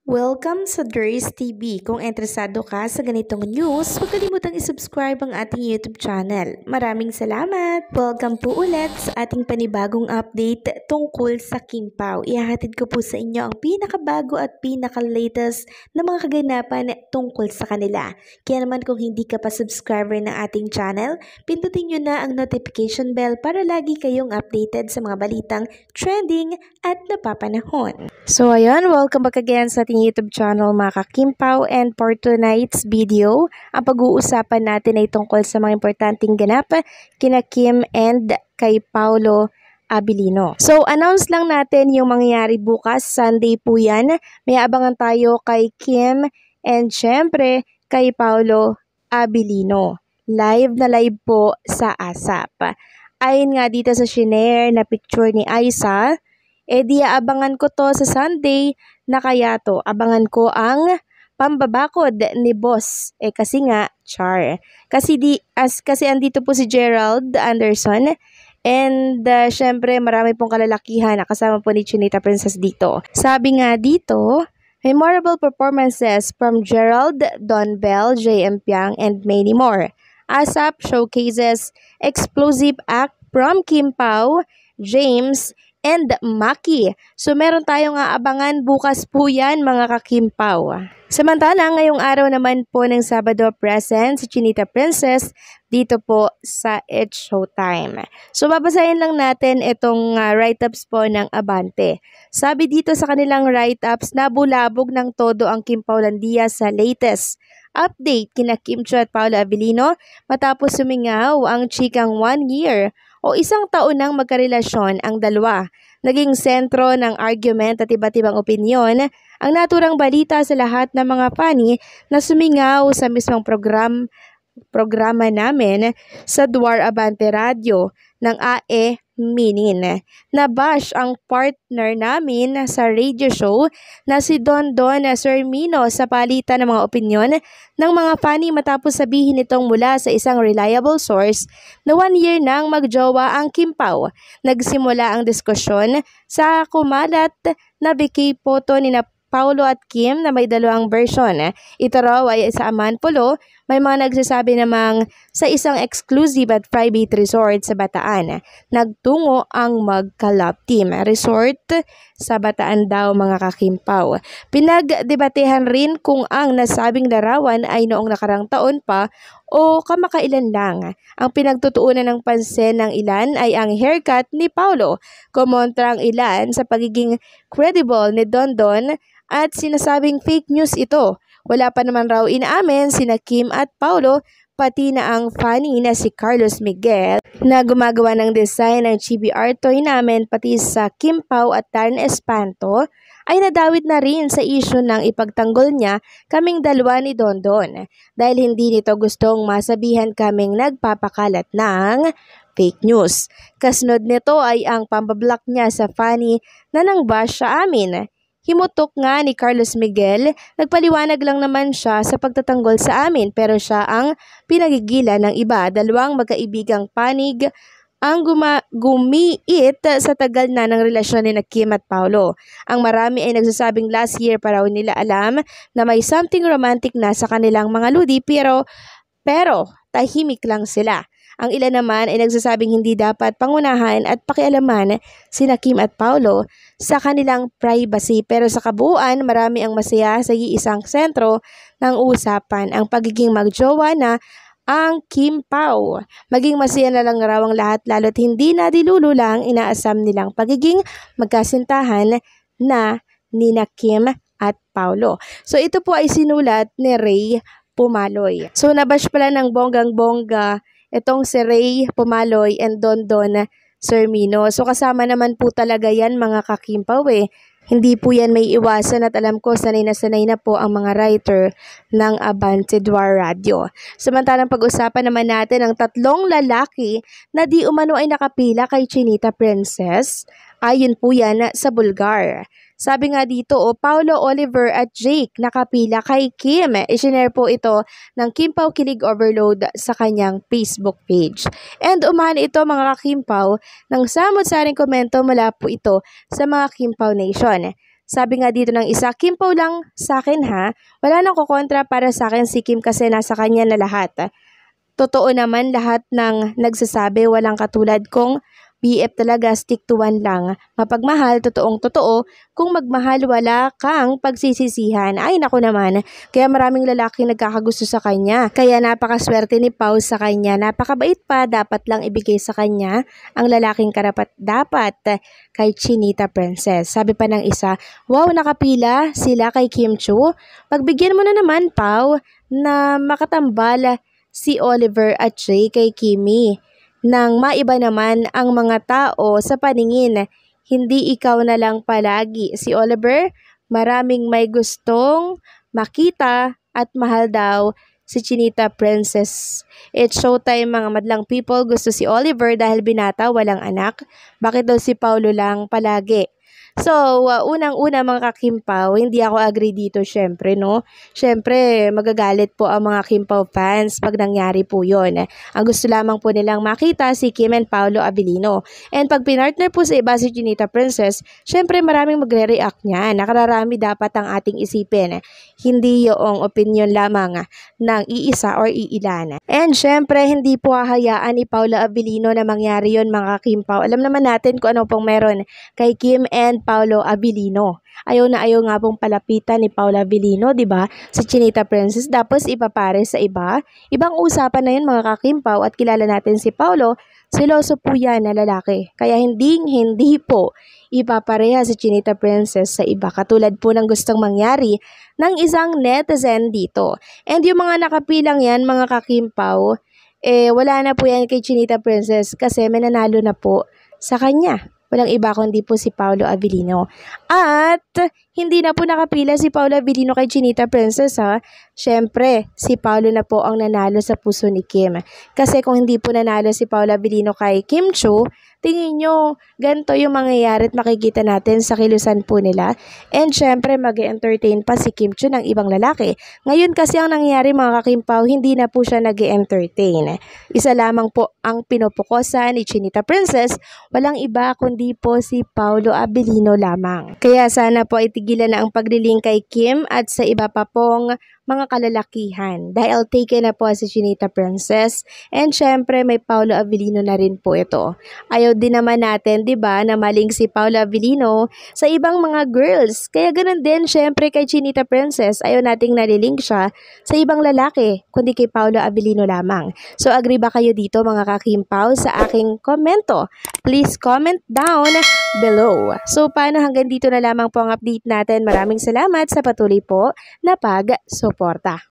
Welcome sa Durs TV. Kung interesado ka sa ganitong news, huwag kalimutang isubscribe ang ating YouTube channel. Maraming salamat! Welcome po ulit sa ating panibagong update tungkol sa Kim Pao. Ihahatid ko po sa inyo ang pinakabago at pinaka-latest na mga kaganapan tungkol sa kanila. Kaya naman kung hindi ka pa subscriber ng ating channel, pindutin nyo na ang notification bell para lagi kayong updated sa mga balitang trending at napapanahon. So ayan, welcome back again sa ating YouTube channel mga ka-Kim Pao, and for tonight's video, ang pag-uusapan natin ay tungkol sa mga importanteng ganap kina Kim and kay Paolo Abilino. So announce lang natin yung mangyayari bukas, Sunday po yan. May abangan tayo kay Kim and syempre kay Paolo Abilino. Live na live po sa ASAP. Ayon nga dito sa shinare na picture ni Aiza, di abangan ko to sa Sunday na kaya to. Abangan ko ang pambabakod ni boss. Kasi nga, char. Kasi andito po si Gerald Anderson. And syempre marami pong kalalakihan na kasama po ni Chinita Princess dito. Sabi nga dito, memorable performances from Gerald, Don Bell, JM Piang, and many more. ASAP showcases explosive act from Kim Pao, James, and Maki. So meron tayong abangan bukas po yan mga ka-Kim Pao. Samantala, ngayong araw naman po ng Sabado, present si Chinita Princess dito po sa It's Showtime. So babasahin lang natin itong write-ups po ng Abante. Sabi dito sa kanilang write-ups, nabulabog ng todo ang Kim Paulandia sa latest update kina Kim Chiu at Paolo Abilino matapos sumingaw ang chikang 1 year o isang taon nang magkarelasyon ang dalawa. Naging sentro ng argument at iba't ibang opinyon ang naturang balita sa lahat ng mga pani na sumingaw sa mismong programa namin sa Duar Abante Radio ng AE Minin. Nabash ang partner namin sa radio show na si Don Sermino sa palitan ng mga opinyon ng mga pani matapos sabihin nitong mula sa isang reliable source na 1 year nang magjowa ang Kim Pao. Nagsimula ang diskusyon sa kumalat na bikay photo ni Paolo at Kim na may dalawang version. Ito raw ay sa Amanpulo. May mga nagsasabi namang sa isang exclusive at private resort sa Bataan. Nagtungo ang magka-love team. Resort sa Bataan daw mga ka-Kim Pao. Pinagdebatehan rin kung ang nasabing larawan ay noong nakarang taon pa o kamakailan lang. Ang pinagtutuunan ng pansin ng ilan ay ang haircut ni Paolo. Kumontra ang ilan sa pagiging credible ni Don at sinasabing fake news ito. Wala pa naman raw inaamin sina Kim at Paolo, pati na ang funny na si Carlos Miguel na gumagawa ng design ng chibi art toy namin pati sa Kim Pao at Darren Espanto ay nadawit na rin sa issue ng ipagtanggol niya kaming dalawa ni Don dahil hindi nito gustong masabihan kaming nagpapakalat ng fake news. Kasunod nito ay ang pambablock niya sa funny na nang-bash sa amin. Himutok nga ni Carlos Miguel, nagpaliwanag lang naman siya sa pagtatanggol sa amin pero siya ang pinagigilan ng iba. Dalawang magkaibigang panig ang gumiit sa tagal na ng relasyon ni Kim at Paolo. Ang marami ay nagsasabing last year pa raw nila alam na may something romantic na sa kanilang mga ludi pero tahimik lang sila. Ang ilan naman ay nagsasabing hindi dapat pangunahan at pakialaman sina Kim at Paolo sa kanilang privacy. Pero sa kabuuan, marami ang masaya sa iisang sentro ng usapan, ang pagiging magjowa na ang Kim Pao. Maging masaya na lang raw ang lahat lalo't hindi na dilululang inaasam nilang pagiging magkasintahan na nina Kim at Paolo. So ito po ay sinulat ni Ray Pumaloy. So nabash pala ng bonggang-bongga itong si Ray Pumaloy and Don Sermino. So kasama naman po talaga yan mga ka-Kim Pao Hindi po yan may iwasan at alam ko sanay na po ang mga writer ng Abante Duar Radio. Samantalang pag-usapan naman natin ang 3 lalaki na di umano ay nakapila kay Chinita Princess. Ayon po yan sa Bulgar. Sabi nga dito, Paolo, Oliver at Jake nakapila kay Kim. I-share po ito ng Kim Pao Kilig Overload sa kanyang Facebook page. And umahan ito mga ka-Kim Pao ng samot-saring komento mula po ito sa mga Kim Pao Nation. Sabi nga dito ng isa, Kim Pao lang sa akin ha. Wala nang kukontra para sa akin si Kim kasi nasa kanya na lahat. Totoo naman lahat ng nagsasabi walang katulad kong BF talaga, stick to one lang. Mapagmahal, totoong totoo. Kung magmahal, wala kang pagsisisihan. Ay, naku naman. Kaya maraming lalaki nagkakagusto sa kanya. Kaya napakaswerte ni Pao sa kanya. Napakabait pa, dapat lang ibigay sa kanya ang lalaking karapat dapat kay Chinita Princess. Sabi pa ng isa, wow, nakapila sila kay Kim Chiu. Pagbigyan mo na naman, Pao, na makatambal si Oliver at Jay kay Kimi. Nang maiba naman ang mga tao sa paningin, hindi ikaw na lang palagi. Si Oliver, maraming may gustong makita at mahal daw si Chinita Princess. It's showtime mga madlang people. Gusto si Oliver dahil binata, walang anak. Bakit daw si Paulo lang palagi? So, unang-una mga ka-Kim Pao, hindi ako agree dito syempre, no? Syempre, magagalit po ang mga Kim Pao fans pag nangyari po yun. Ang gusto lamang po nilang makita si Kim and Paolo Abilino. And pag pinartner po sa iba si Chinita Princess, syempre maraming magre-react niyan. Nakararami dapat ang ating isipin. Hindi yung opinion lamang ng iisa or iilan. And syempre, hindi po hahayaan ni Paolo Abilino na mangyari yun mga Kim Pao. Alam naman natin kung ano pong meron kay Kim and Paolo Abilino. Ayaw na ayaw nga pong palapitan ni Paolo Abilino, di ba? Si Chinita Princess, tapos ipapare sa iba. Ibang usapan na yun mga ka-Kim Pao at kilala natin si Paolo, seloso po yan na lalaki. Kaya hindi po ipapareha si Chinita Princess sa iba. Katulad po ng gustong mangyari ng isang netizen dito. And yung mga nakapilang yan, mga ka-Kim Pao, wala na po yan kay Chinita Princess kasi may nanalo na po sa kanya. Walang iba kundi po si Paolo Abilino. At hindi na po nakapila si Paolo Abilino kay Chinita Princess ha. Syempre, si Paolo na po ang nanalo sa puso ni Kim. Kasi kung hindi po nanalo si Paolo Abilino kay Kim Chiu, tingin nyo, ganito yung mangyayari at makikita natin sa kilusan po nila. And syempre, mag-entertain pa si Kim Chiu ng ibang lalaki. Ngayon kasi ang nangyayari mga ka-Kim Pao, hindi na po siya nag-entertain. Isa lamang po ang pinupukosan ni Chinita Princess, walang iba kundi po si Paolo Abilino lamang. Kaya sana po ay tigilan na ang pagliling kay Kim at sa iba pa pong mga kalalakihan dahil taken na po si Chinita Princess and syempre may Paolo Abilino na rin po ito. Ayaw din naman natin, 'di ba, na maling si Paolo Abilino sa ibang mga girls. Kaya ganoon din syempre kay Chinita Princess, ayaw nating nalilink siya sa ibang lalaki kundi kay Paolo Abilino lamang. So agree ba kayo dito mga ka-Kim Pao sa aking komento? Please comment down below. So paano hanggang dito na lamang po ang update natin. Maraming salamat sa patuloy po na pag-suporta.